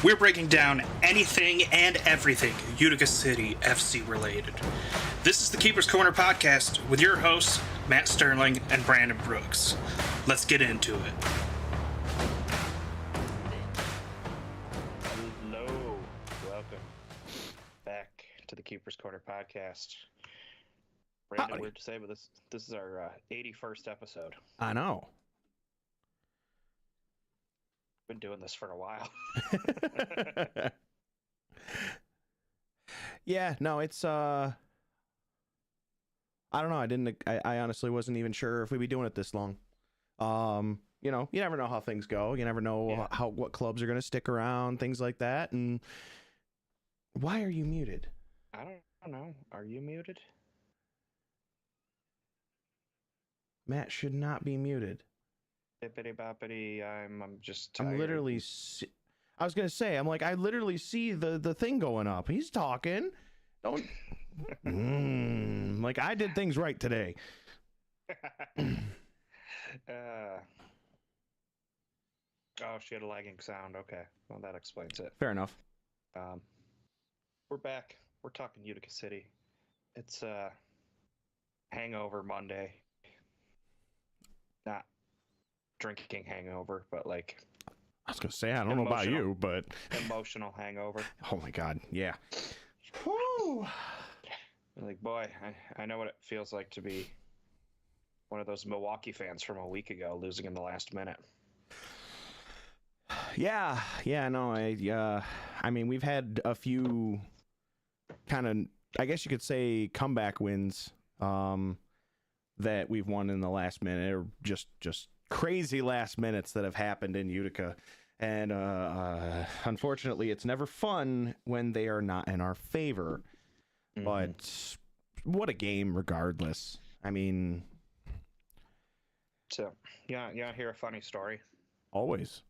we're breaking down anything and everything Utica City FC related. This is the Keeper's Corner podcast with your hosts, Matt Sterling and Brandon Brooks. Let's get into it. Hello, welcome back to the Keeper's Corner podcast. Brandon, Howdy. weird to say, but this is our 81st episode. I know. Been doing this for a while. Yeah, no, it's I don't know. I honestly wasn't even sure if we'd be doing it this long. You know, you never know how things go. You never know what clubs are going to stick around, things like that. And why are you muted? I don't know. Are you muted? Matt should not be muted. Bippity boppity. I'm just tired. I'm literally I was going to say, I'm like, I literally see the thing going up. He's talking. Don't like I did things right today. Oh, she had a lagging sound. Okay, well that explains it. Fair enough. We're back. We're talking Utica City. It's hangover Monday. Not drinking hangover, but like I was gonna say, I don't know about you, but emotional hangover. oh my god, yeah. Whew. Like, boy, I know what it feels like to be one of those Milwaukee fans from a week ago losing in the last minute. Yeah, no, I mean, we've had a few kind of, I guess you could say, comeback wins that we've won in the last minute, or just crazy last minutes that have happened in Utica. And unfortunately, it's never fun when they are not in our favor. Mm-hmm. But what a game, regardless. I mean, So, you want to hear a funny story? always.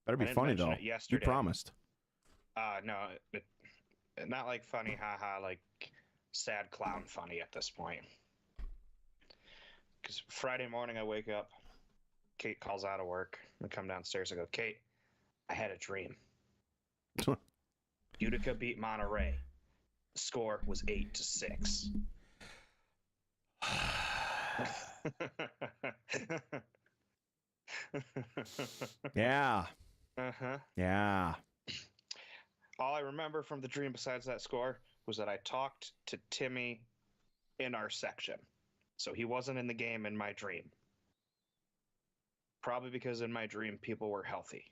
Better be I didn't funny, mention though. it yesterday. You promised. No, not like funny, haha, like sad clown funny at this point. Because Friday morning I wake up, Kate calls out of work, I come downstairs, I go, Kate, I had a dream. Utica beat Monterey. The score was 8-6. Yeah. Uh-huh. Yeah. All I remember from the dream besides that score was that I talked to Timmy in our section. So he wasn't in the game in my dream. Probably because in my dream people were healthy.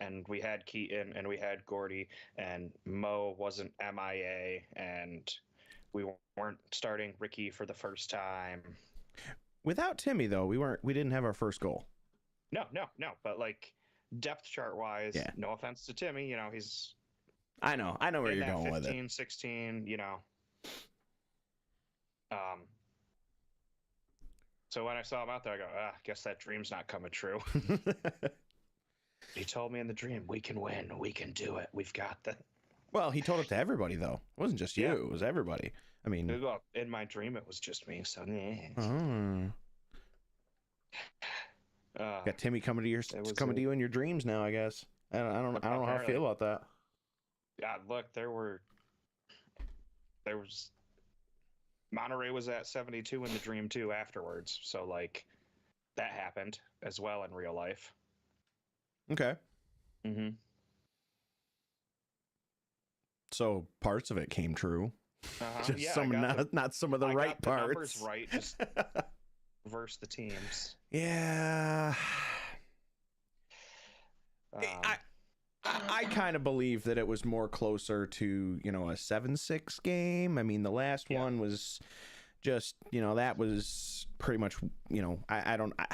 And we had Keaton and we had Gordy and Mo wasn't MIA and we weren't starting Ricky for the first time. Without Timmy, though, we didn't have our first goal. No. But like depth chart wise, Yeah. no offense to Timmy, you know, he's I know where in you're that going 15, with it. 16, you know. So when I saw him out there, I go, guess that dream's not coming true. He told me in the dream, we can win, we can do it, we've got that. Well, he told it to everybody, though. It wasn't just you; Yeah. it was everybody. I mean, Well, in my dream, it was just me. So, got Timmy coming to you in your dreams now. I guess. I don't know how I feel about that. Yeah, look, there was Monterey was at 72 in the dream too afterwards. So like that happened as well in real life. Okay. Mm-hmm. So parts of it came true. Just Yeah, some, not some of the right got the parts. numbers right, just versus the teams. Yeah. I kind of believe that it was more closer to, a 7-6 game. I mean, the last one was just, that was pretty much, I don't know.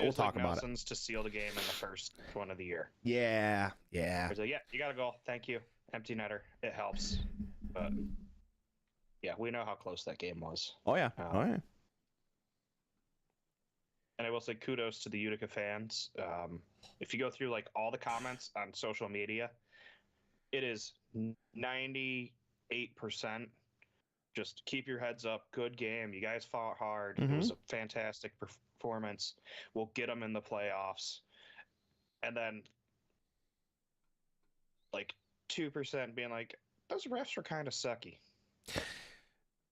We'll talk about it. To seal the game in the first one of the year. Yeah. So, you got a goal. Thank you. Empty netter. It helps. But, yeah, we know how close that game was. Oh, yeah. And I will say kudos to the Utica fans. If you go through like all the comments on social media, it is 98% just keep your heads up. Good game. You guys fought hard. It was a fantastic performance. We'll get them in the playoffs. And then like 2% being like, those refs were kind of sucky.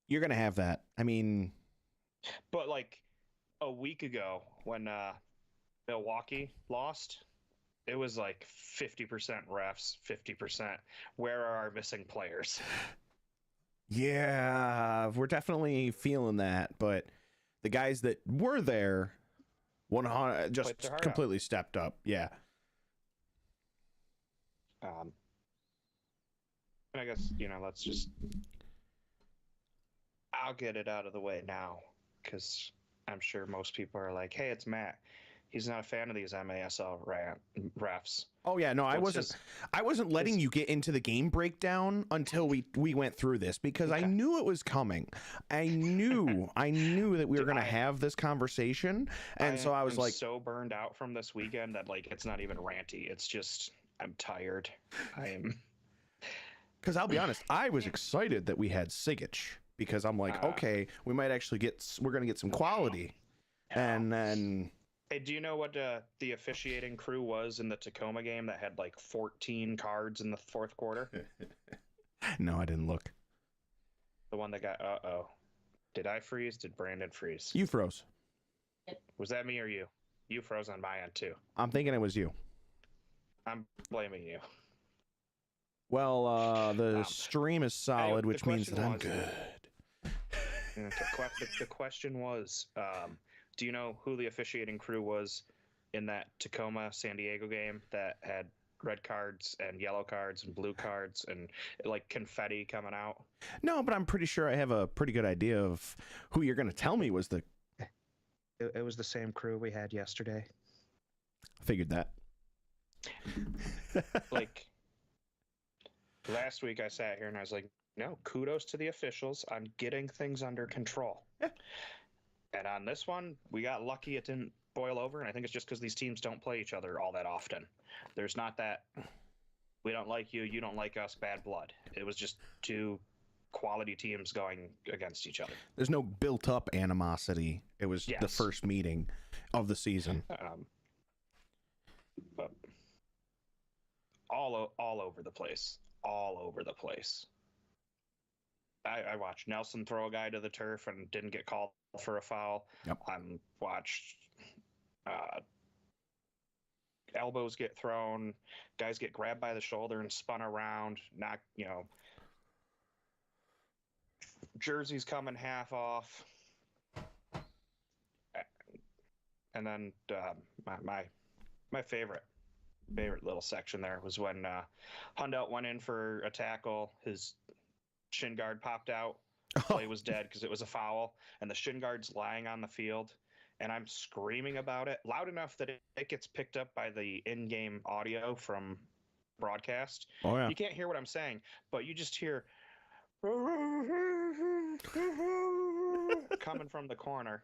You're gonna have that. I mean, But like a week ago when Milwaukee lost, it was like 50% refs, 50%. Where are our missing players? yeah, we're definitely feeling that. But the guys that were there, 100 just Played their heart completely stepped up. Yeah. And I guess, let's just. I'll get it out of the way now because I'm sure most people are like, hey, it's Matt. He's not a fan of these MASL refs. Oh yeah, no, I What's wasn't. his- I wasn't letting you get into the game breakdown until we went through this because I Okay. knew it was coming. I knew that we were Dude, gonna I- have this conversation, and so I was am like, so burned out from this weekend that like it's not even ranty. It's just I'm tired. I'm because I'll be honest, I was excited that we had Sigic because I'm like, okay, we might actually we're gonna get some quality, and then. Hey, do you know what the officiating crew was in the Tacoma game that had like 14 cards in the fourth quarter? No, I didn't look. The one that got Did I freeze? Did Brandon freeze? You froze. Was that me or you? You froze on my end too. I'm thinking it was you. I'm blaming you. Well, the stream is solid, the which means that question I'm was- good. The question was, do you know who the officiating crew was in that Tacoma San Diego game that had red cards and yellow cards and blue cards and like confetti coming out? No, but I'm pretty sure I have a pretty good idea of who you're going to tell me was the. It was the same crew we had yesterday. Figured that. Like last week I sat here and I was like, no, kudos to the officials on getting things under control. Yeah. And on this one, we got lucky it didn't boil over, and I think it's just because these teams don't play each other all that often. There's not that we don't like you, you don't like us, bad blood. It was just two quality teams going against each other. There's no built up animosity. It was the Yes. first meeting of the season. But all over the place. All over the place. I watched Nelson throw a guy to the turf and didn't get called for a foul. Yep. Watched elbows get thrown, guys get grabbed by the shoulder and spun around, jerseys coming half off. And then my favorite little section there was when Hundelt went in for a tackle. His shin guard popped out. Play was dead because it was a foul, and the shin guard's lying on the field. And I'm screaming about it loud enough that it gets picked up by the in-game audio from broadcast. Oh yeah. You can't hear what I'm saying, but you just hear coming from the corner.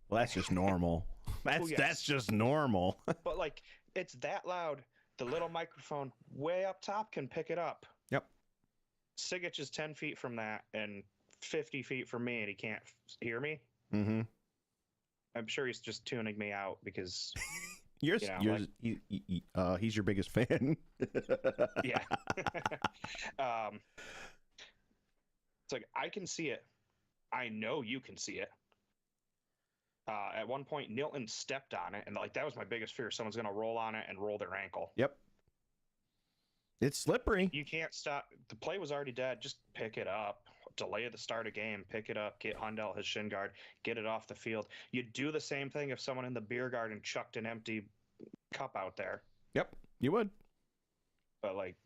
Well, that's just normal. That's yes. that's just normal. But like it's that loud, the little microphone way up top can pick it up. Yep. Sigic is 10 feet from that and 50 feet from me, and he can't hear me. Mm-hmm. I'm sure he's just tuning me out because He's your biggest fan. yeah. It's like I can see it. I know you can see it. At one point, Nilton stepped on it, and like that was my biggest fear. Someone's gonna roll on it and roll their ankle. Yep. It's slippery. You can't stop. The play was already dead. Just pick it up. Delay the start of game. Pick it up. Get Hundelt his shin guard. Get it off the field. You'd do the same thing if someone in the beer garden chucked an empty cup out there. Yep, you would. But like,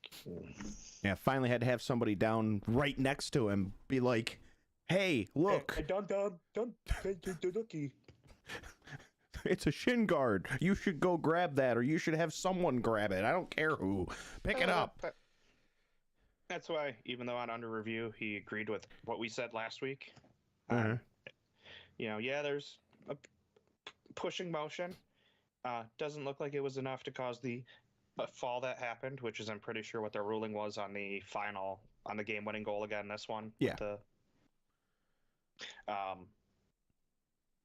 Yeah, finally had to have somebody down right next to him be like, "Hey, look, done, looky. it's a shin guard. You should go grab that, or you should have someone grab it. I don't care who. Pick it up." That's why, even though on under review, he agreed with what we said last week. Mhm. There's a pushing motion. Doesn't look like it was enough to cause the fall that happened, which is I'm pretty sure what their ruling was on the game-winning goal again. This one, Yeah.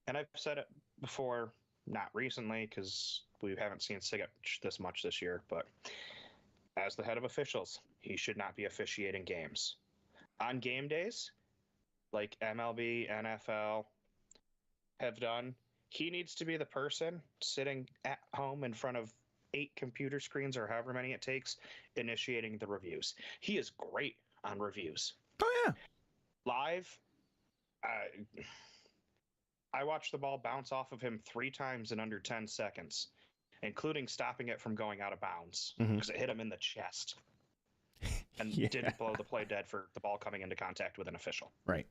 And I've said it before, not recently because we haven't seen Sigic this much this year, but as the head of officials, he should not be officiating games. On game days, like MLB, NFL have done, he needs to be the person sitting at home in front of 8 computer screens or however many it takes, initiating the reviews. He is great on reviews. Oh yeah. Live, I watched the ball bounce off of him 3 times in under 10 seconds, including stopping it from going out of bounds because it hit him in the chest and didn't blow the play dead for the ball coming into contact with an official. Right.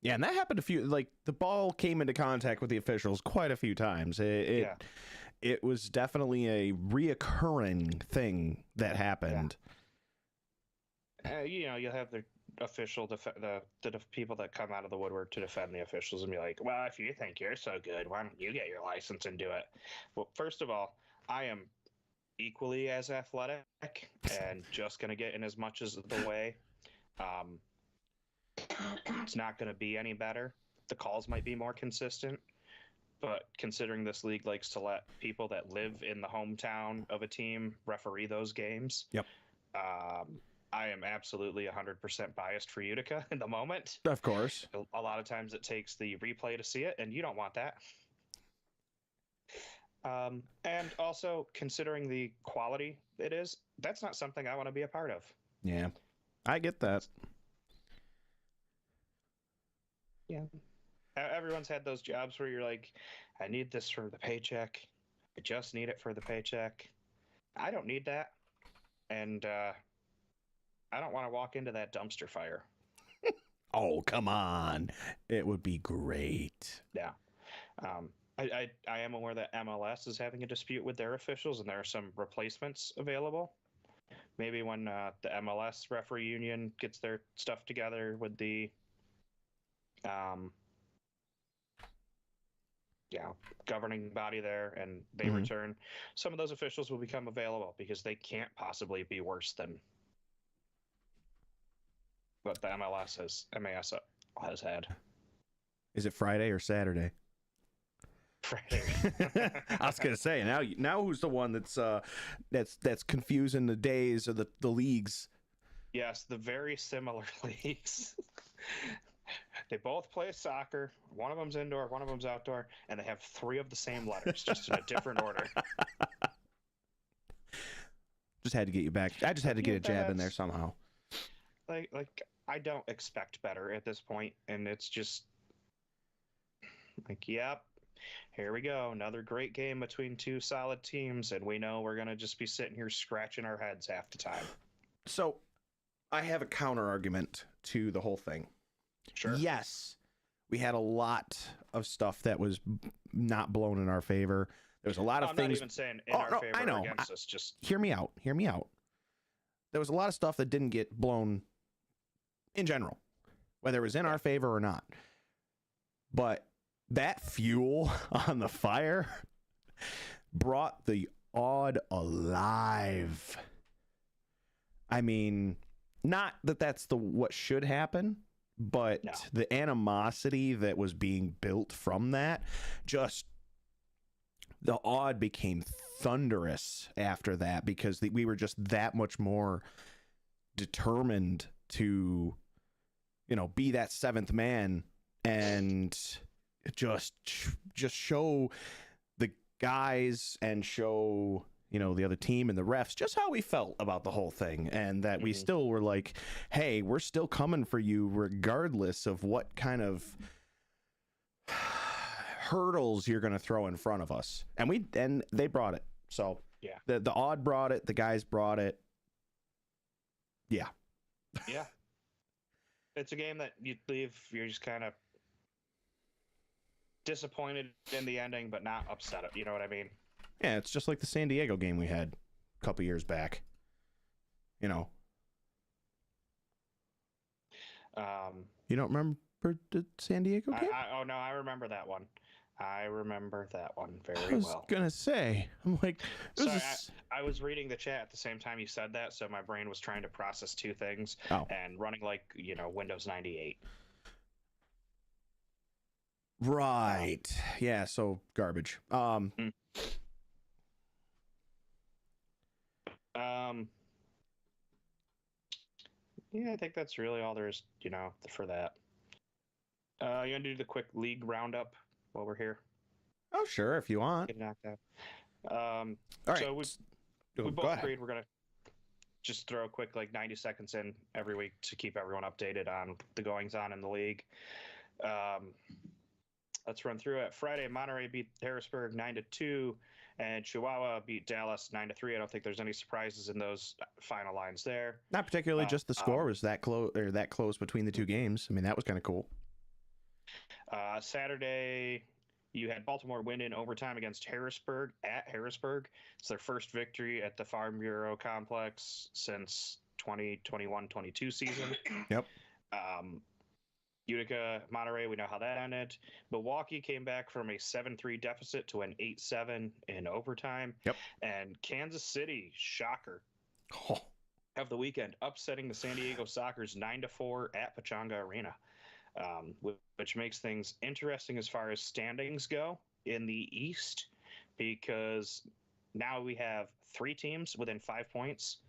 Yeah, and that happened a few. Like the ball came into contact with the officials quite a few times. It was definitely a reoccurring thing that happened. You'll have the official, the people that come out of the woodwork to defend the officials and be like, well, if you think you're so good, why don't you get your license and do it? Well, first of all, I am equally as athletic and just going to get in as much as the way. It's not going to be any better. The calls might be more consistent, but considering this league likes to let people that live in the hometown of a team referee those games, I am absolutely 100% biased for Utica in the moment. Of course. A lot of times it takes the replay to see it, and you don't want that. And also, considering the quality it is, that's not something I want to be a part of. Yeah, I get that. Yeah. Everyone's had those jobs where you're like, I need this for the paycheck. I just need it for the paycheck. I don't need that. And I don't want to walk into that dumpster fire. Oh, come on. It would be great. Yeah. I am aware that MLS is having a dispute with their officials, and there are some replacements available. Maybe when the MLS referee union gets their stuff together with the governing body there, and they return, some of those officials will become available because they can't possibly be worse than what the MAS has had. Is it Friday or Saturday? Friday. I was gonna say now who's the one that's confusing the days of the leagues? Yes, the very similar leagues. They both play soccer. One of them's indoor, one of them's outdoor, and they have 3 of the same letters, just in a different order. Just had to get you back. I just had to get a jab in there somehow. Like I don't expect better at this point, and it's just like, yep, here we go, another great game between 2 solid teams, and we know we're gonna just be sitting here scratching our heads half the time. So, I have a counter argument to the whole thing. Sure. Yes, we had a lot of stuff that was not blown in our favor. There was a lot of things. I'm not even saying in our favor or against us. Just hear me out. Hear me out. There was a lot of stuff that didn't get blown in general, whether it was in our favor or not. But that fuel on the fire brought the odd alive. I mean, not that that's what should happen, but the animosity that was being built from that, just the odd became thunderous after that, because we were just that much more determined to, be that 7th man and just show the guys and show the other team and the refs just how we felt about the whole thing, and that we still were like, hey, we're still coming for you regardless of what kind of hurdles you're going to throw in front of us. And they brought it. So yeah, the odd brought it, the guys brought it. Yeah. Yeah. It's a game that you leave, you're just kind of disappointed in the ending, but not upset. You know what I mean? Yeah, it's just like the San Diego game we had a couple years back. You don't remember the San Diego game? No, I remember that one. I remember that one very well. I was gonna say, I'm like, sorry, I was reading the chat at the same time you said that, so my brain was trying to process 2 things and running like Windows 98. Right. Yeah. So garbage. Yeah, I think that's really all there is, for that. You want to do the quick league roundup while we're here? Oh, sure, if you want. Get knocked out. All right. So we Go both ahead. agreed we're gonna just throw a quick 90 seconds in every week to keep everyone updated on the goings on in the league. Let's run through it. Friday, Monterey beat Harrisburg 9-2, and Chihuahua beat Dallas 9-3. I don't think there's any surprises in those final lines there. Not particularly, just the score was that close between the two games. I mean, that was kind of cool. Saturday, you had Baltimore win in overtime against Harrisburg at Harrisburg. It's their first victory at the Farm Bureau complex since 2021-22 season. Yep. Utica, Monterey, we know how that ended. Milwaukee came back from a 7-3 deficit to an 8-7 in overtime. Yep. And Kansas City, shocker, Oh. of the weekend, upsetting the San Diego Sockers 9-4 at Pechanga Arena, which makes things interesting as far as standings go in the East, because now we have 3 teams within 5 points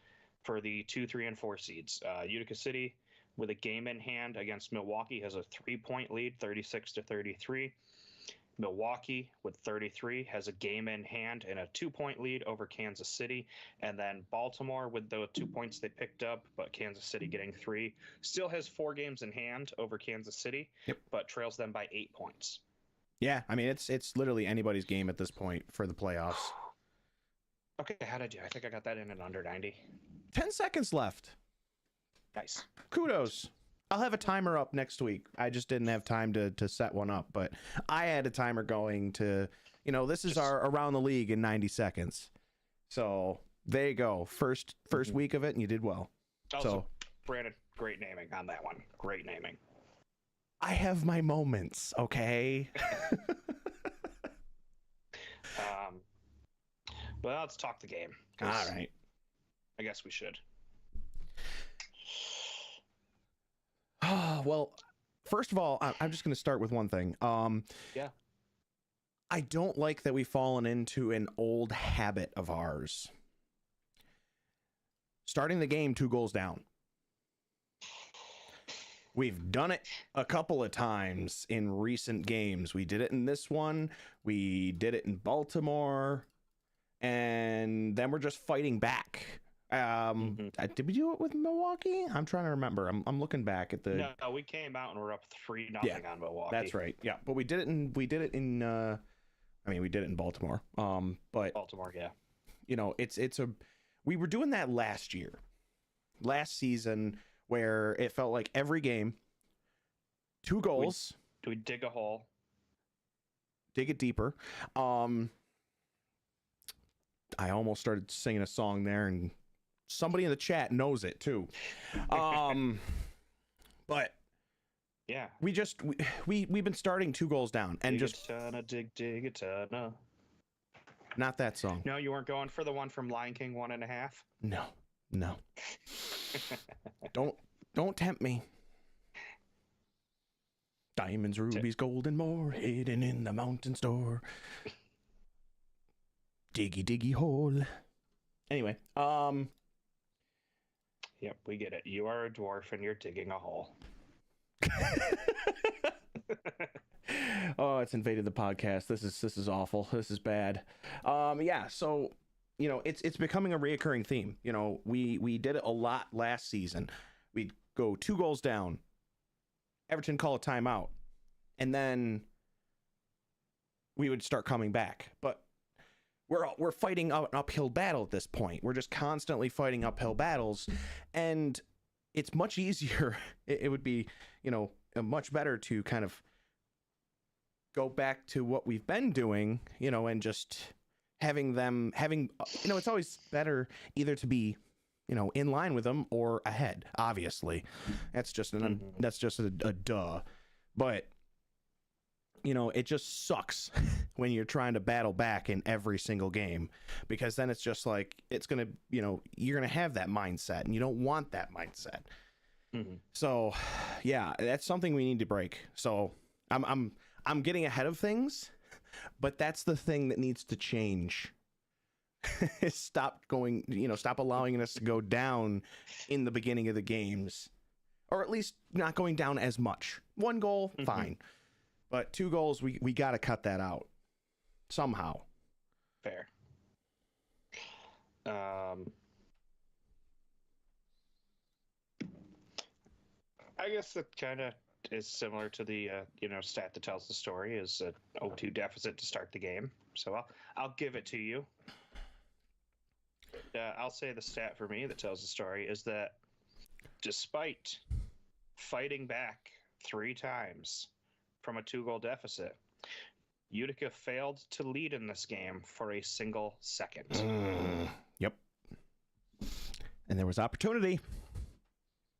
for the 2, 3, and 4 seeds. Utica City, with a game in hand against Milwaukee, has a 3-point lead, 36-33. Milwaukee, with 33, has a game in hand and a 2-point lead over Kansas City. And then Baltimore, with the 2 points they picked up, but Kansas City getting 3, still has 4 games in hand over Kansas City, but trails them by 8 points. Yeah, I mean, it's literally anybody's game at this point for the playoffs. Okay, how'd I do? I think I got that in under 90. 10 seconds left. Nice. Kudos. I'll have a timer up next week. I just didn't have time to set one up, but I had a timer going to, this is our around the league in 90 seconds. So there you go. First week of it, and you did well. Also, Brandon, great naming on that one. Great naming. I have my moments, okay? But let's talk the game. All right. I guess we should. Well, first of all, I'm just going to start with one thing. Yeah. I don't like that we've fallen into an old habit of ours. Starting the game 2 goals down. We've done it a couple of times in recent games. We did it in this one. We did it in Baltimore. And then we're just fighting back. Did we do it with Milwaukee? I'm trying to remember. I'm looking back at the. No, we came out and we're up 3-0 on Milwaukee. That's right. Yeah, but we did it in. We did it in Baltimore. But Baltimore, yeah. It's a. We were doing that last last season, where it felt like every game, 2 goals. Do we dig a hole? Dig it deeper. I almost started singing a song there, and somebody in the chat knows it too. But yeah, we've been starting 2 goals down, and dig just a ton, dig a ton. Not that song. No, you weren't going for the one from Lion King 1.5. No. Don't tempt me. Diamonds, rubies, gold, and more hidden in the mountain store. Diggy, diggy hole. Anyway, Yep, we get it. You are a dwarf and you're digging a hole. Oh, it's invaded the podcast. This is awful. This is bad. Yeah, so it's becoming a reoccurring theme. We did it a lot last season. We'd go 2 goals down. Everton call a timeout, and then we would start coming back. But we're fighting an uphill battle at this point. We're just constantly fighting uphill battles, and it's much easier. It would be, much better to kind of go back to what we've been doing, and just having, it's always better either to be, in line with them or ahead. Obviously, that's just a duh. But it just sucks when you're trying to battle back in every single game, because then it's just like, it's going to, you're going to have that mindset, and you don't want that mindset. Mm-hmm. So yeah, that's something we need to break. So I'm getting ahead of things, but that's the thing that needs to change. stop going, stop allowing us to go down in the beginning of the games, or at least not going down as much. 1 goal, fine, but 2 goals, we got to cut that out somehow. Fair. I guess that kind of is similar to the stat that tells the story is an 0-2 deficit to start the game. So I'll give it to you. I'll say the stat for me that tells the story is that despite fighting back 3 times from a 2-goal deficit, Utica failed to lead in this game for a single second. Yep. And there was opportunity.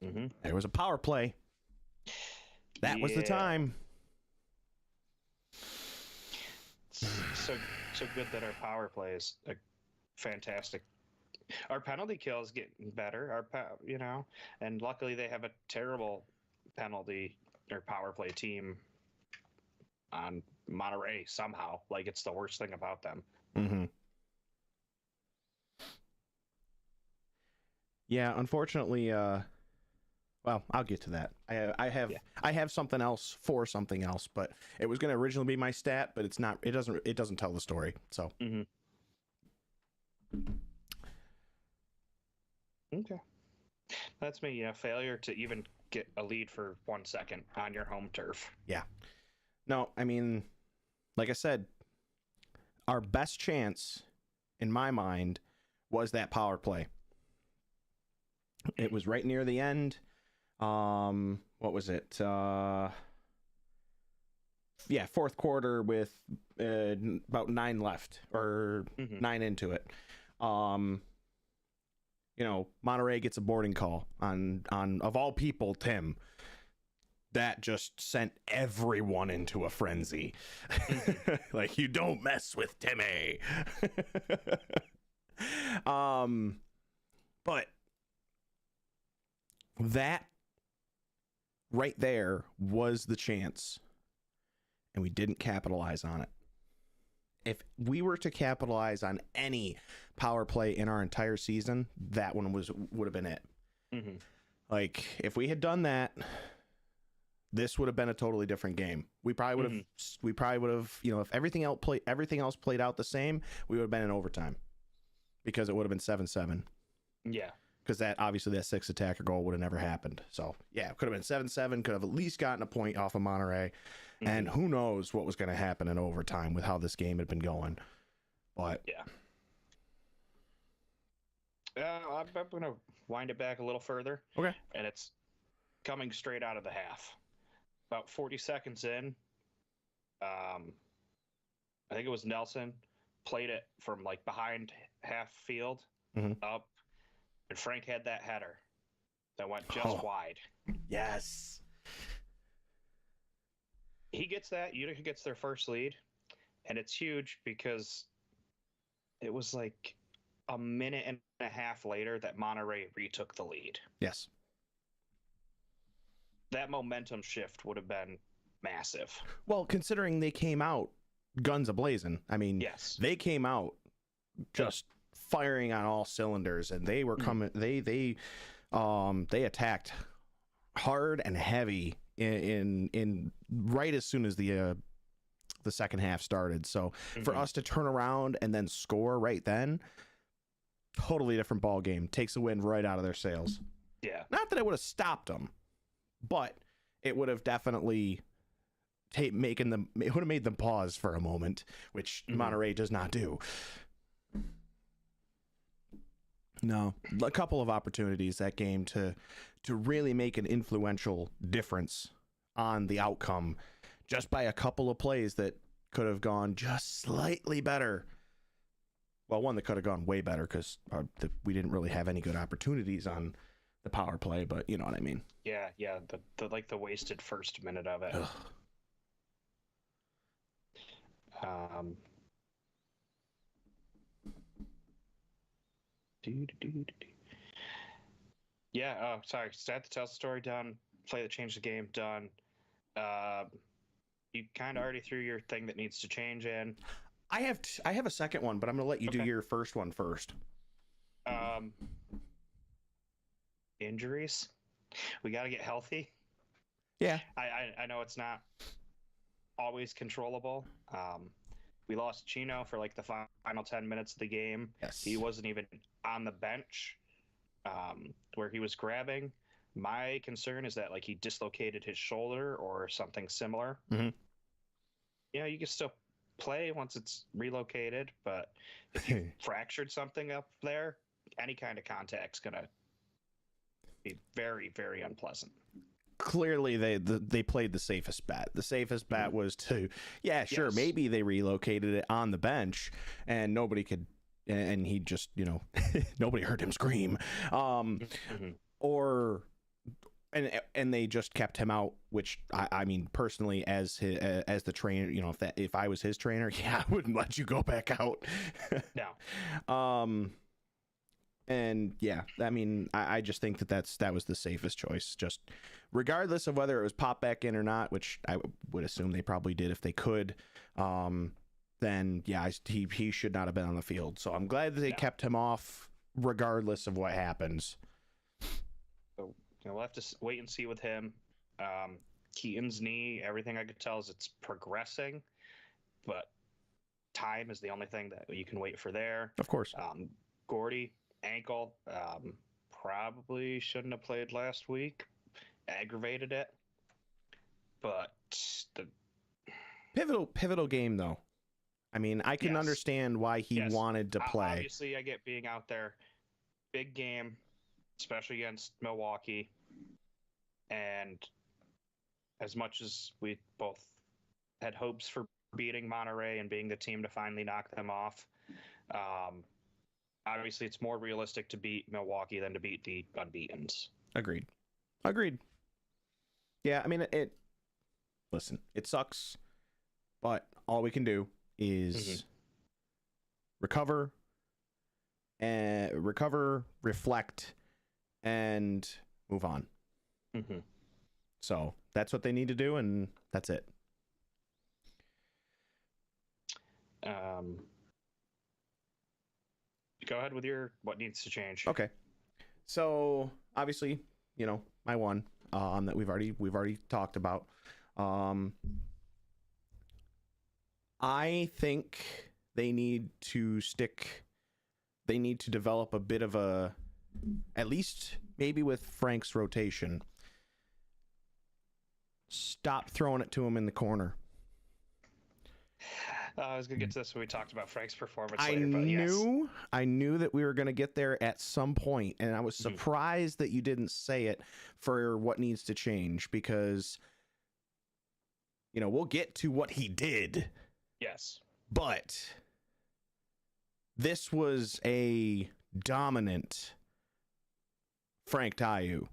There was a power play. That was the time. So good that our power play is fantastic. Our penalty kill is getting better. And luckily they have a terrible penalty or power play team on Monterey somehow. Like, it's the worst thing about them. Yeah, unfortunately, well, I'll get to that. I have something else for something else, but it was going to originally be my stat, but it's not. It doesn't tell the story. So. Okay. That's me. Failure to even get a lead for 1 second on your home turf. Yeah. No, I mean, like I said, our best chance, in my mind, was that power play. It was right near the end. What was it? Yeah, 4th quarter with about 9 left, or 9 into it. Monterey gets a boarding call on of all people, Tim. That just sent everyone into a frenzy. Like, you don't mess with Timmy. But that right there was the chance, and we didn't capitalize on it. If we were to capitalize on any power play in our entire season, that one would have been it. Like, if we had done that, this would have been a totally different game. We probably would have, if everything else played out the same, we would have been in overtime, because it would have been 7-7. Yeah. Because that 6 attacker goal would have never happened. So yeah, it could have been 7-7. Could have at least gotten a point off of Monterey, and who knows what was going to happen in overtime with how this game had been going. But yeah. I'm going to wind it back a little further. Okay. And it's coming straight out of the half. About 40 seconds in, I think it was Nelson, played it from like behind half field up, and Frank had that header that went just wide. Yes. He gets that. Utica gets their first lead, and it's huge because it was like a minute and a half later that Monterey retook the lead. Yes. That momentum shift would have been massive. Well, considering they came out guns a-blazing. I mean, yes, they came out just firing on all cylinders, and they were coming. They attacked hard and heavy in right as soon as the second half started. So for us to turn around and then score right then, totally different ball game. Takes the wind right out of their sails. Yeah. Not that it would have stopped them, but it would have definitely it would have made them pause for a moment, which Monterey does not do. No, a couple of opportunities that game to really make an influential difference on the outcome, just by a couple of plays that could have gone just slightly better. Well, one that could have gone way better, because we didn't really have any good opportunities on the power play, but you know what I mean. Yeah, the wasted first minute of it. Yeah, sorry. Stat to tell the story done. Play that changed the game done. You kind of already threw your thing that needs to change in. I have a second one, but I'm gonna let you do Okay. your first one first. Injuries. We got to get healthy. Yeah. I know it's not always controllable. We lost Chino for like the final 10 minutes of the game. Yes. He wasn't even on the bench where he was grabbing. My concern is that like he dislocated his shoulder or something similar. Mhm. Yeah, you can still play once it's relocated, but if you fractured something up there, any kind of contact's gonna be very, very unpleasant. Clearly they played the safest bet. The safest bet was to, yeah, sure, Yes. maybe they relocated it on the bench and nobody could, and he just, nobody heard him scream. Mhm. Or, and they just kept him out, which I mean, personally, as the trainer, if I was his trainer, yeah, I wouldn't let you go back out. No. And yeah, I mean, I just think that was the safest choice. Just regardless of whether it was popped back in or not, which I would assume they probably did if they could. Then yeah, he should not have been on the field. So I'm glad that they kept him off, regardless of what happens. So we'll have to wait and see with him. Keaton's knee, everything I could tell is it's progressing, but time is the only thing that you can wait for there. Of course. Gordy, ankle, probably shouldn't have played last week. Aggravated it, but the Pivotal game though. I mean, I can Yes. understand why he Yes. wanted to play. Obviously, I get being out there, big game, especially against Milwaukee, and as much as we both had hopes for beating Monterey and being the team to finally knock them off, obviously it's more realistic to beat Milwaukee than to beat the unbeatens. Agreed. Yeah, I mean, listen, it sucks, but all we can do is recover, reflect, and move on. Mm-hmm. So that's what they need to do, and that's it. Go ahead with your what needs to change. Okay. So obviously, my one that we've already talked about. I think they need to develop a bit of a, at least maybe with Frank's rotation. Stop throwing it to him in the corner. I was gonna get to this when we talked about Frank's performance I later, but yes. knew that we were going to get there at some point, and I was surprised that you didn't say it for what needs to change, because we'll get to what he did. Yes. But this was a dominant Frank Tayu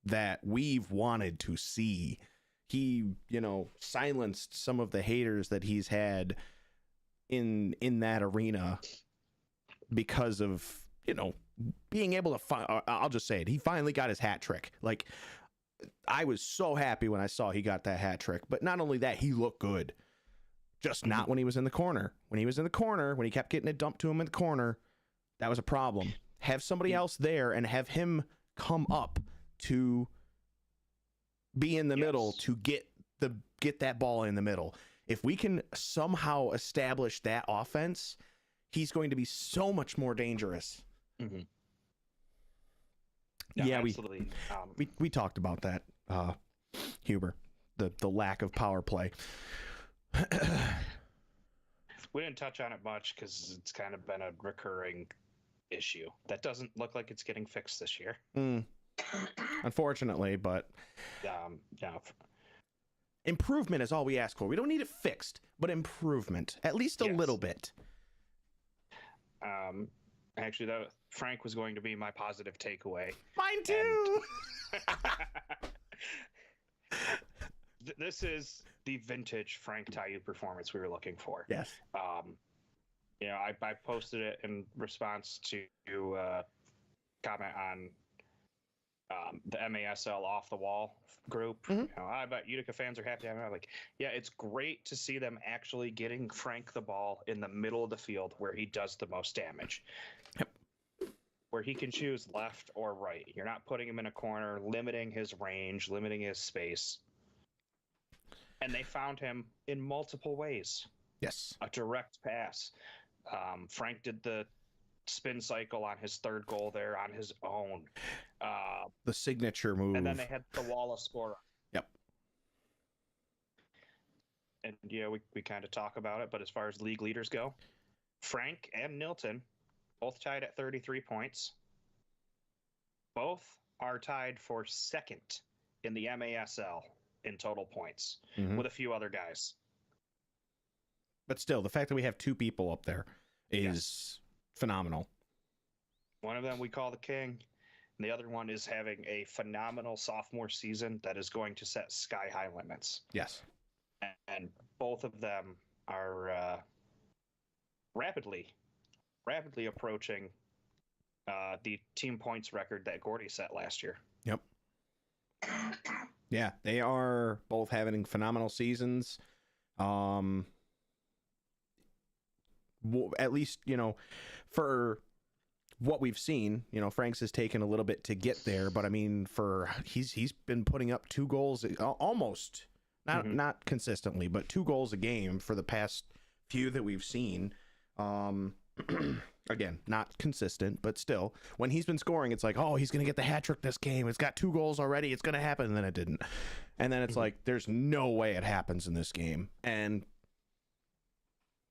that we've wanted to see. He, silenced some of the haters that he's had in that arena because of, being able to I'll just say it. He finally got his hat trick. Like, I was so happy when I saw he got that hat trick. But not only that, he looked good. Just not when he was in the corner. When he was in the corner, when he kept getting it dumped to him in the corner, that was a problem. Have somebody else there and have him come up to be in the middle to get that ball in the middle. If we can somehow establish that offense, he's going to be so much more dangerous. Mm-hmm. Yeah, absolutely. we talked about that, Huber, the lack of power play. We didn't touch on it much because it's kind of been a recurring issue that doesn't look like it's getting fixed this year. Unfortunately, but improvement is all we ask for. We don't need it fixed, but improvement, at least a little bit. Actually, that Frank was going to be my positive takeaway. Mine too. This is the vintage Frank Tayu performance we were looking for. Yes. I posted it in response to comment on the MASL off the wall group. Mhm. You know, I bet Utica fans are happy. I'm like, yeah, it's great to see them actually getting Frank the ball in the middle of the field where he does the most damage. Yep. Where he can choose left or right. You're not putting him in a corner, limiting his range, limiting his space. And they found him in multiple ways. Yes. A direct pass. Frank did the spin cycle on his third goal there on his own. The signature move. And then they had the Wallace score. Yep. And yeah, we kind of talk about it, but as far as league leaders go, Frank and Nilton both tied at 33 points. Both are tied for second in the MASL in total points Mhm. with a few other guys. But still, the fact that we have two people up there is phenomenal. One of them we call the king, and the other one is having a phenomenal sophomore season that is going to set sky-high limits. Yes. And both of them are rapidly approaching the team points record that Gordy set last year. Yep. Yeah, they are both having phenomenal seasons. At least, for what we've seen, Frank's has taken a little bit to get there, but I mean, he's been putting up 2 goals almost, not consistently, but 2 goals a game for the past few that we've seen. Again, not consistent, but still, when he's been scoring, it's like, oh, he's going to get the hat trick this game. It's got 2 goals already. It's going to happen. And then it didn't. And then it's like, there's no way it happens in this game. And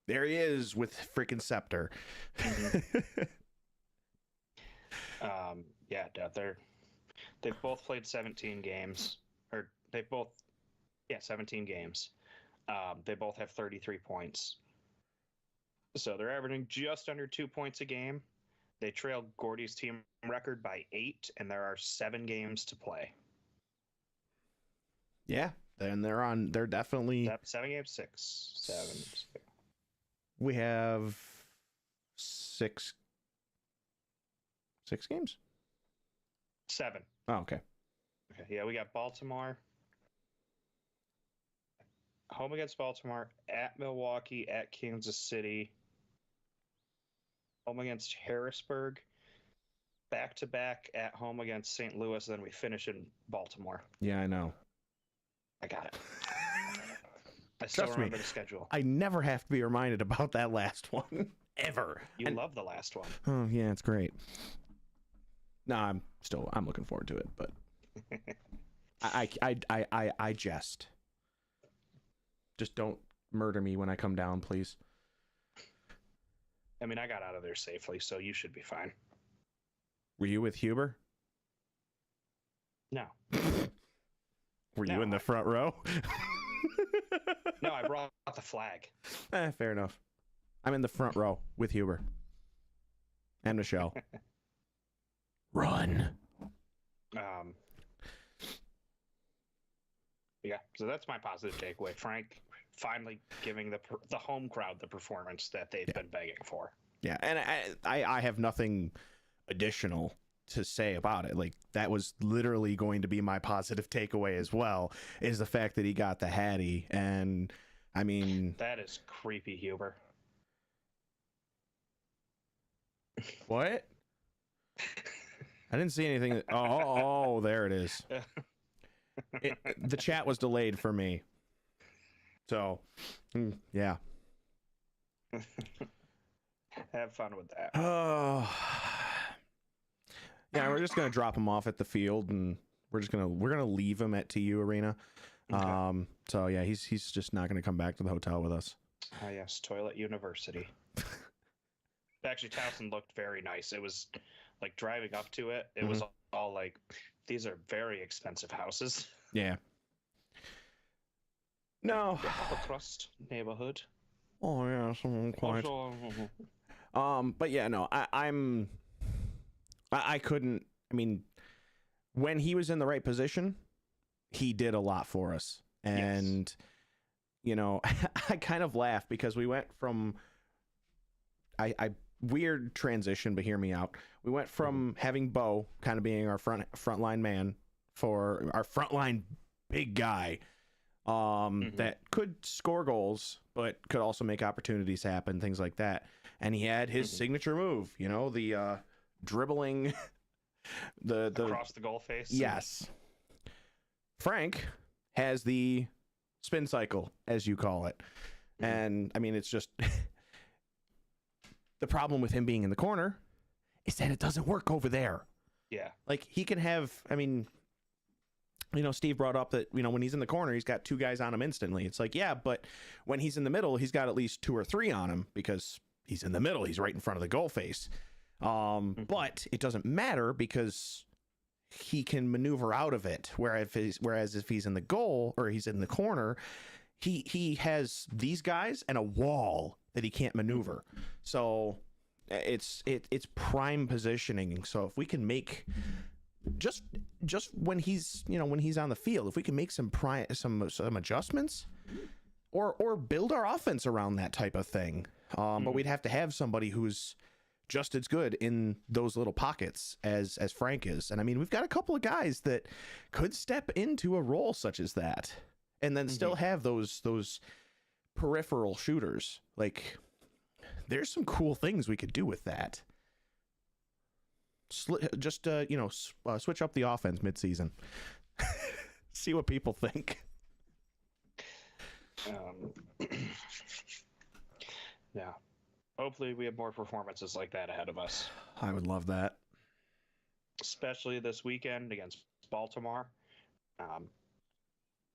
there he is with freaking Scepter. Yeah, they've both played 17 games, or 17 games. They both have 33 points. So they're averaging just under 2 points a game. They trailed Gordy's team record by 8, and there are 7 games to play. Yeah, and they're definitely. 7 games, 6, 7. 6. We have 6 games? 7. Oh, okay. Okay, yeah, we got Baltimore. Home against Baltimore, at Milwaukee, at Kansas City. Home against Harrisburg. Back-to-back at home against St. Louis, then we finish in Baltimore. Yeah, I know. I got it. I still Trust me, remember the schedule. I never have to be reminded about that last one. Ever. You love the last one. Oh, yeah, it's great. No, I'm looking forward to it, but I jest. Just don't murder me when I come down, please. I mean, I got out of there safely, so you should be fine. Were you with Huber? No. Were you No, in the front row? No, I brought the flag. Fair enough. I'm in the front row with Huber and Michelle. Run. Yeah, so that's my positive takeaway. Frank finally giving the home crowd the performance that they've been begging for. Yeah, and I have nothing additional to say about it. Like, that was literally going to be my positive takeaway as well, is the fact that he got the Hattie. And I mean, That is creepy, Huber. what? I didn't see anything. Oh, there it is. The chat was delayed for me. So, yeah. Have fun with that. Oh. Yeah, we're just gonna drop him off at the field, and we're gonna leave him at TU Arena. Okay. So yeah, he's just not gonna come back to the hotel with us. Ah, yes, Toilet University. Actually, Towson looked very nice. It was like driving up to it. It was all like, these are very expensive houses. Yeah. No. The upper crust neighborhood. Oh yeah, someone quite. But yeah, no, I couldn't. I mean, when he was in the right position, he did a lot for us, and I kind of laugh because we went from I weird transition, but hear me out. We went from having Bo kind of being our frontline man for our frontline big guy that could score goals, but could also make opportunities happen, things like that. And he had his signature move, you know, the dribbling, the across the goal face. Yes. Frank has the spin cycle, as you call it. And I mean, it's just the problem with him being in the corner is that it doesn't work over there. Yeah. Like he can have, I mean, you know, Steve brought up that, you know, when he's in the corner, he's got 2 guys on him instantly. It's like, yeah, but when he's in the middle, he's got at least 2 or 3 on him because he's in the middle. He's right in front of the goal face. But it doesn't matter because he can maneuver out of it. Whereas if he's in the goal or he's in the corner, he has these guys and a wall that he can't maneuver. So it's prime positioning. So if we can make just when he's, you know, when he's on the field, if we can make some adjustments or build our offense around that type of thing. But we'd have to have somebody who's just as good in those little pockets as Frank is. And I mean, we've got a couple of guys that could step into a role such as that and then still have those peripheral shooters. Like there's some cool things we could do with that. Just switch up the offense midseason. See what people think. Yeah. Hopefully we have more performances like that ahead of us. I would love that. Especially this weekend against Baltimore.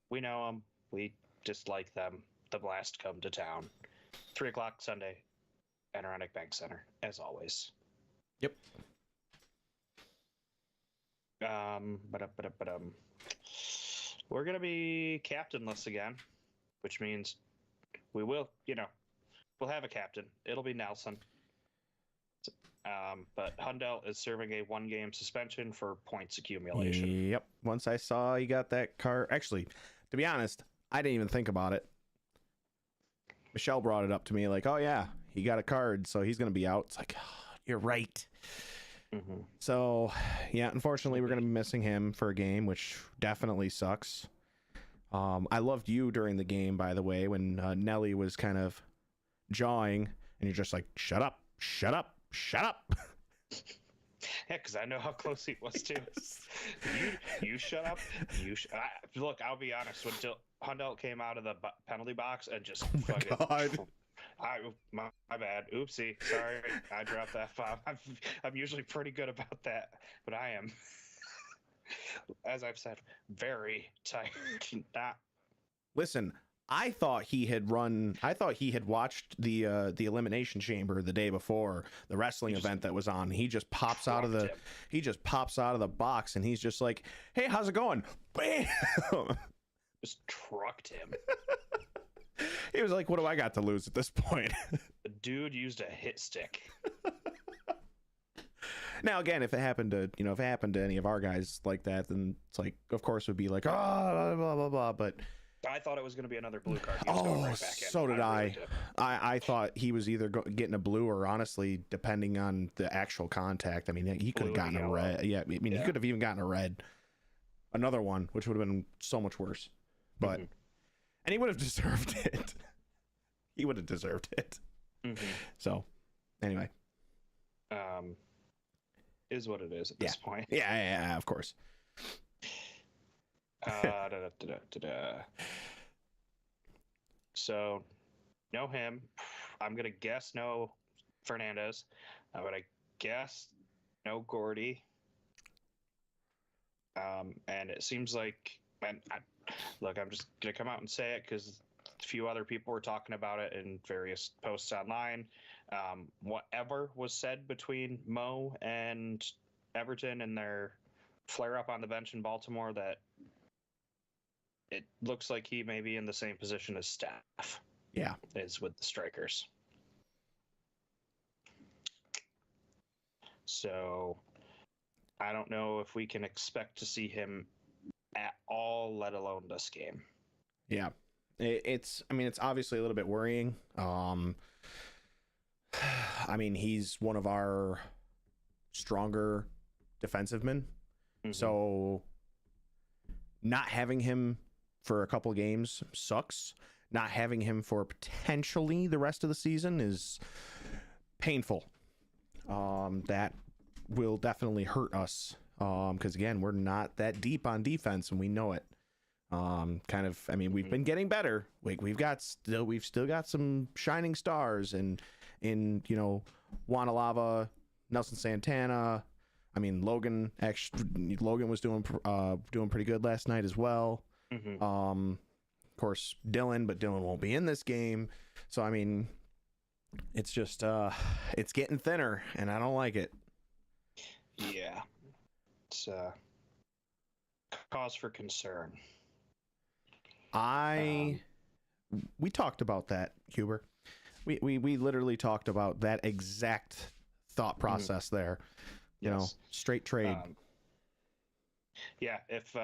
We know them. We dislike them. The Blast come to town. 3 o'clock Sunday, Adirondack Bank Center, as always. Yep. We're going to be captainless again, which means we will, we'll have a captain. It'll be Nelson. But Hundell is serving a 1-game suspension for points accumulation. Yep. Once I saw he got that card, actually, to be honest, I didn't even think about it. Michelle brought it up to me like, oh yeah, he got a card, so he's going to be out. It's like, oh, you're right. So, yeah, unfortunately, we're going to be missing him for a game, which definitely sucks. I loved you during the game, by the way, when Nelly was kind of jawing, and you're just like, shut up, shut up, shut up. Yeah, because I know how close he was to us. You shut up. Look, I'll be honest. When Hundell came out of the penalty box and just fucking... My bad. Oopsie. Sorry, I dropped that bomb. I'm usually pretty good about that, but I am, as I've said, very tired. Listen, I thought he had watched the Elimination Chamber the day before the wrestling event that was on. He just pops out of the box and he's just like, "Hey, how's it going?" Bam! Just trucked him. He was like, what do I got to lose at this point? The dude used a hit stick. Now, again, if it happened to any of our guys like that, then it's like, of course, it would be like, blah, blah, blah, blah. But I thought it was going to be another blue card. He was going right back in. So did I. Really did. I thought he was either getting a blue or, honestly, depending on the actual contact. I mean, he could have gotten a red. Yeah, I mean, he could have even gotten a red. Another one, which would have been so much worse. But... And he would have deserved it. He would have deserved it. So, anyway. Is what it is at this point. Yeah, of course. So, no him. I'm going to guess no Fernandez. I'm going to guess no Gordy. And it seems like... Look, I'm just going to come out and say it because a few other people were talking about it in various posts online. Whatever was said between Mo and Everton and their flare-up on the bench in Baltimore, that it looks like he may be in the same position as Staff. Yeah. Is with the strikers. So I don't know if we can expect to see him at all, let alone this game. Yeah, it's obviously a little bit worrying. I mean, he's one of our stronger defensive men. Mhm. So not having him for a couple of games sucks. Not having him for potentially the rest of the season is painful. That will definitely hurt us. Because again, we're not that deep on defense, and we know it. We've been getting better. We've still got some shining stars, and in Wanalava, Nelson Santana. I mean, Logan was doing pretty good last night as well. Mhm. Of course, Dylan, but Dylan won't be in this game. So I mean, it's just it's getting thinner, and I don't like it. Yeah, it's cause for concern. We talked about that, Huber. We literally talked about that exact thought process there. You know, Yes. straight trade. Yeah, if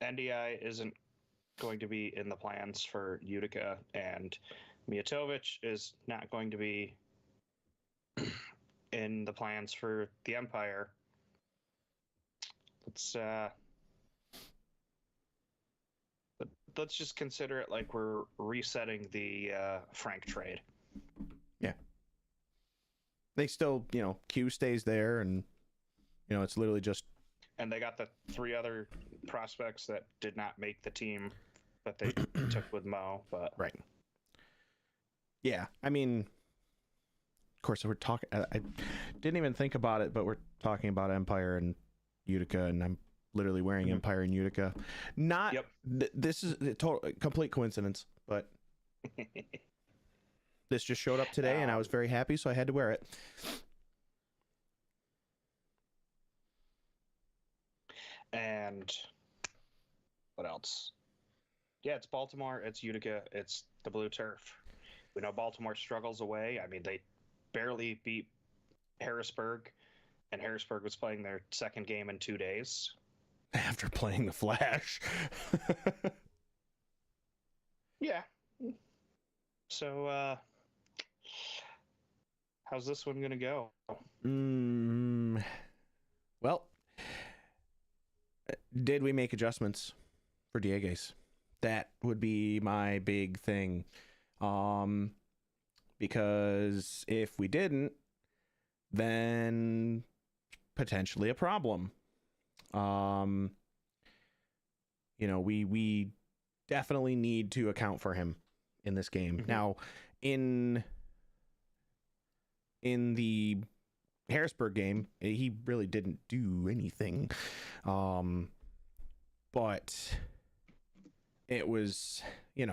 NDI isn't going to be in the plans for Utica, and Mijatovic is not going to be in the plans for the Empire, let's just consider it like we're resetting the Frank trade. They still, Q stays there, and it's literally just And they got the 3 other prospects that did not make the team that they took with Mo, but right. Yeah, I mean, of course, we're talking. I didn't even think about it, but we're talking about Empire and Utica, and I'm literally wearing Empire and Utica. Not. Yep. This is a complete coincidence, but this just showed up today, and I was very happy, so I had to wear it. And what else? Yeah, it's Baltimore, it's Utica, it's the blue turf. We know Baltimore struggles away. I mean, they barely beat Harrisburg, and Harrisburg was playing their second game in 2 days. After playing the Flash. Yeah. So, how's this one going to go? Well, did we make adjustments for Diegues? That would be my big thing. Because if we didn't, then potentially a problem. We definitely need to account for him in this game. Mhm. Now, in the Harrisburg game, he really didn't do anything. But it was, he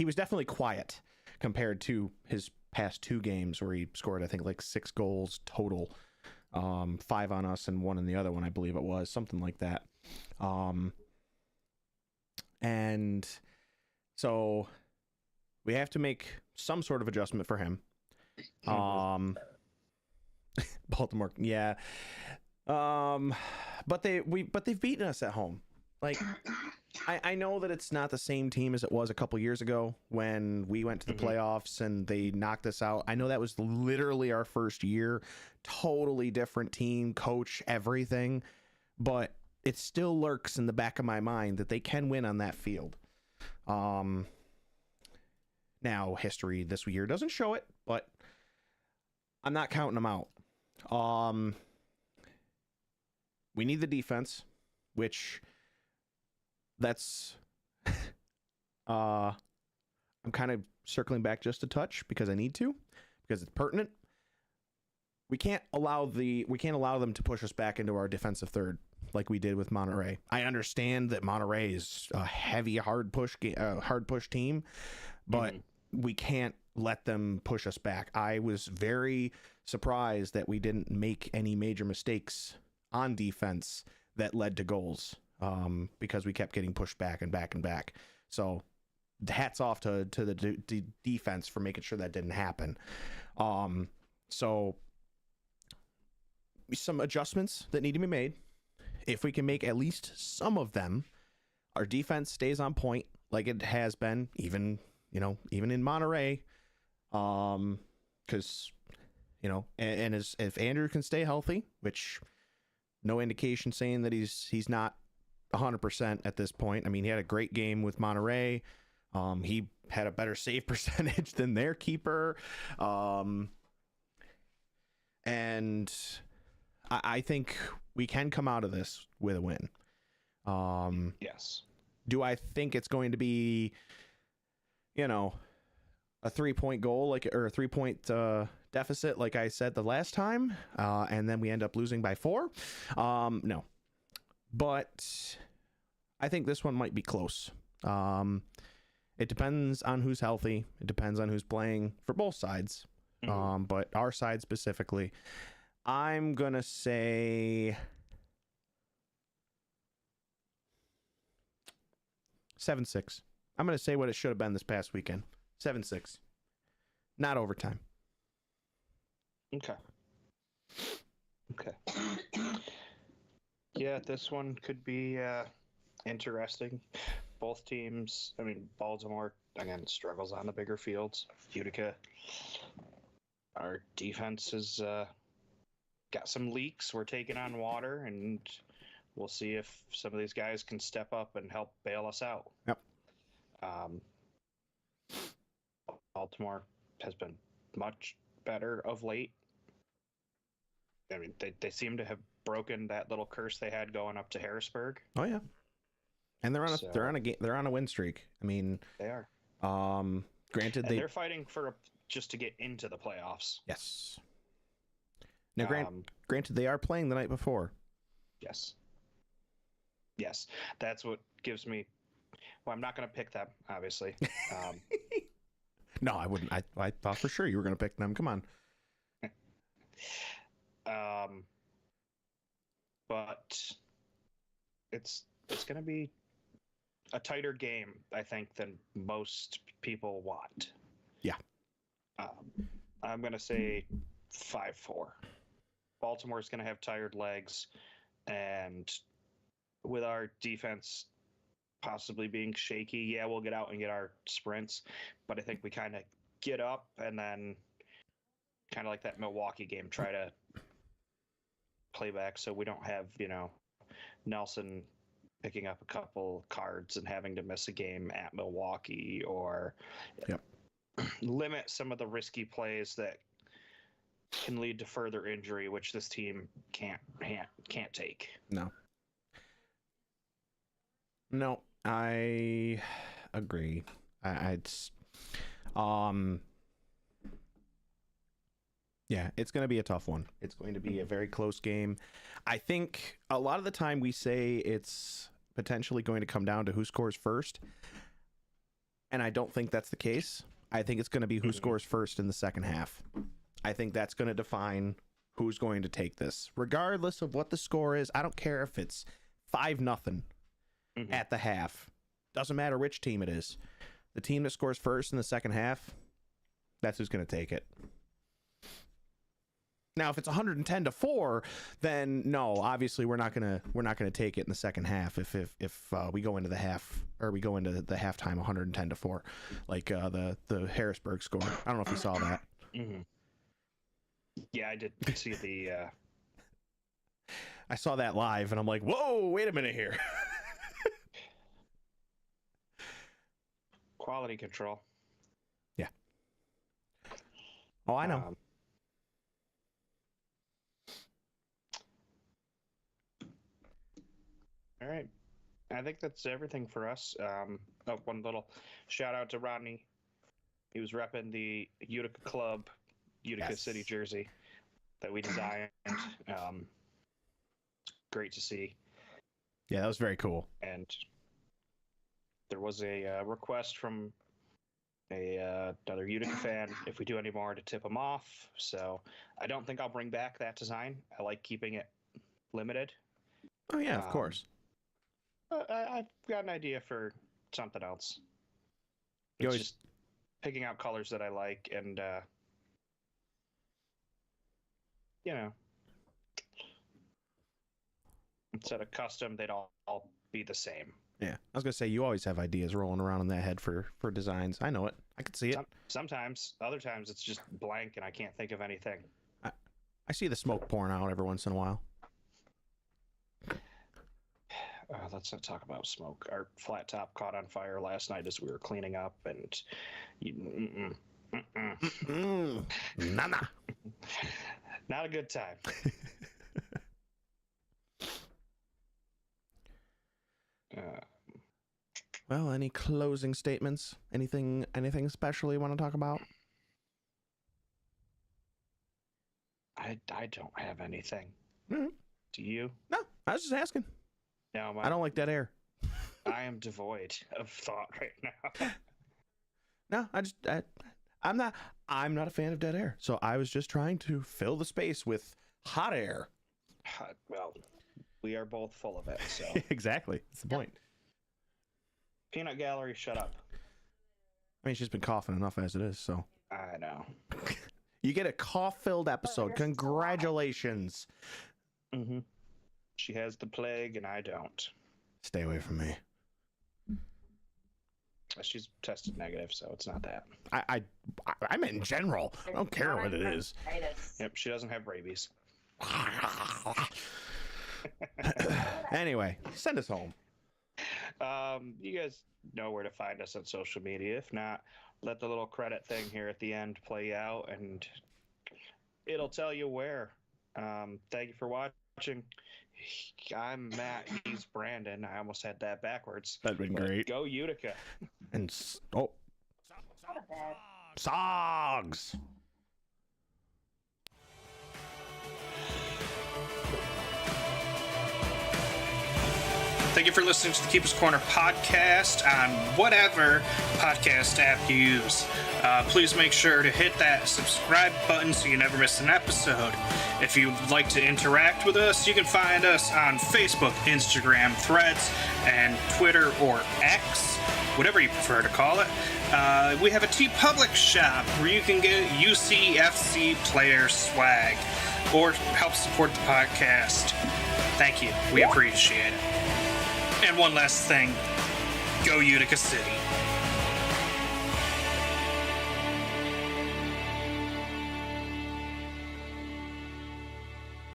was definitely quiet compared to his past 2 games where he scored, I think, like 6 goals total. 5 on us and 1 in the other one, I believe it was, something like that. And so we have to make some sort of adjustment for him. Baltimore, yeah. But they've beaten us at home. Like, I know that it's not the same team as it was a couple years ago when we went to the playoffs and they knocked us out. I know that was literally our first year, totally different team, coach, everything, but it still lurks in the back of my mind that they can win on that field. Now history this year doesn't show it, but I'm not counting them out. We need the defense, which that's I'm kind of circling back just a touch because I need to, because it's pertinent. We can't allow them to push us back into our defensive third like we did with Monterey. I understand that Monterey is a heavy hard push team, but we can't let them push us back. I was very surprised that we didn't make any major mistakes on defense that led to goals, because we kept getting pushed back and back and back. So hats off to the defense for making sure that didn't happen. So some adjustments that need to be made. If we can make at least some of them, our defense stays on point like it has been, even in Monterey. Because you know, and if Andrew can stay healthy, which no indication saying that he's not 100% at this point. I mean, he had a great game with Monterey. He had a better save percentage than their keeper. And I think we can come out of this with a win. Yes. Do I think it's going to be, you know, a 3-point goal, or a 3-point deficit, like I said the last time, and then we end up losing by 4? No. But I think this one might be close. It depends on who's healthy. It depends on who's playing for both sides. But our side specifically, I'm going to say 7-6. I'm going to say what it should have been this past weekend. 7-6. Not overtime. Okay. Yeah, this one could be interesting. Both teams, I mean, Baltimore, again, struggles on the bigger fields. Utica, our defense has got some leaks. We're taking on water, and we'll see if some of these guys can step up and help bail us out. Yep. Baltimore has been much better of late. I mean, they seem to have broken that little curse they had going up to Harrisburg. Oh yeah, and they're on a win streak. I mean, They are. Granted, And they're fighting for just to get into the playoffs. yes. Now, granted, they are playing the night before. Yes. That's what gives me. Well, I'm not going to pick them, obviously. No, I wouldn't. I thought for sure you were going to pick them. Come on. But it's going to be a tighter game, I think, than most people want. Yeah. I'm going to say 5-4. Baltimore's going to have tired legs, and with our defense possibly being shaky, yeah, we'll get out and get our sprints, but I think we kind of get up and then kind of like that Milwaukee game, try to play back so we don't have, Nelson picking up a couple cards and having to miss a game at Milwaukee, or limit some of the risky plays that can lead to further injury, which this team can't take. No, I agree. Yeah, it's going to be a tough one. It's going to be a very close game. I think a lot of the time we say it's potentially going to come down to who scores first, and I don't think that's the case. I think it's going to be who scores first in the second half. I think that's going to define who's going to take this. Regardless of what the score is, I don't care if it's 5-0 at the half. Doesn't matter which team it is. The team that scores first in the second half, that's who's going to take it. Now, if it's 110-4, then no, obviously we're not gonna take it in the second half. If we go into the half, or we go into the halftime 110-4, like the Harrisburg score. I don't know if you saw that. Yeah, I did see the. I saw that live, and I'm like, whoa, wait a minute here. Quality control. Yeah. Oh, I know. All right. I think that's everything for us. One little shout out to Rodney. He was repping the Utica Club, Utica City jersey that we designed. Great to see. Yeah, that was very cool. And there was a request from another Utica fan if we do any more to tip him off. So I don't think I'll bring back that design. I like keeping it limited. Oh yeah, of course. I've got an idea for something else. You It's always just picking out colors that I like, and instead of custom, they'd all be the same. Yeah, I was gonna say you always have ideas rolling around in that head for designs. I know it. I could see it. Sometimes, other times it's just blank, and I can't think of anything. I see the smoke pouring out every once in a while. Let's not talk about smoke. Our flat top caught on fire last night as we were cleaning up, and Nah. not a good time. Well, any closing statements? Anything special you want to talk about? I don't have anything. Mhm. Do you? No, I was just asking. No, I don't like dead air. I am devoid of thought right now. No, I'm not a fan of dead air. So I was just trying to fill the space with hot air. Well, we are both full of it, so. Exactly. That's the point. Peanut Gallery, shut up. I mean, she's been coughing enough as it is, so. I know. You get a cough-filled episode. Congratulations. Mm-hmm. She has the plague, and I don't. Stay away from me. She's tested negative, so it's not that. I'm in general. I don't care what it is. Yep, she doesn't have rabies. Anyway, send us home. You guys know where to find us on social media. If not, let the little credit thing here at the end play out, and it'll tell you where. Thank you for watching. I'm Matt. He's Brandon. I almost had that backwards. That'd been great. Go Utica. And Sogs. Thank you for listening to the Keeper's Corner podcast on whatever podcast app you use. Please make sure to hit that subscribe button so you never miss an episode. If you'd like to interact with us, you can find us on Facebook, Instagram, Threads, and Twitter or X, whatever you prefer to call it. We have a TeePublic shop where you can get UCFC player swag or help support the podcast. Thank you. We appreciate it. And one last thing, go Utica City.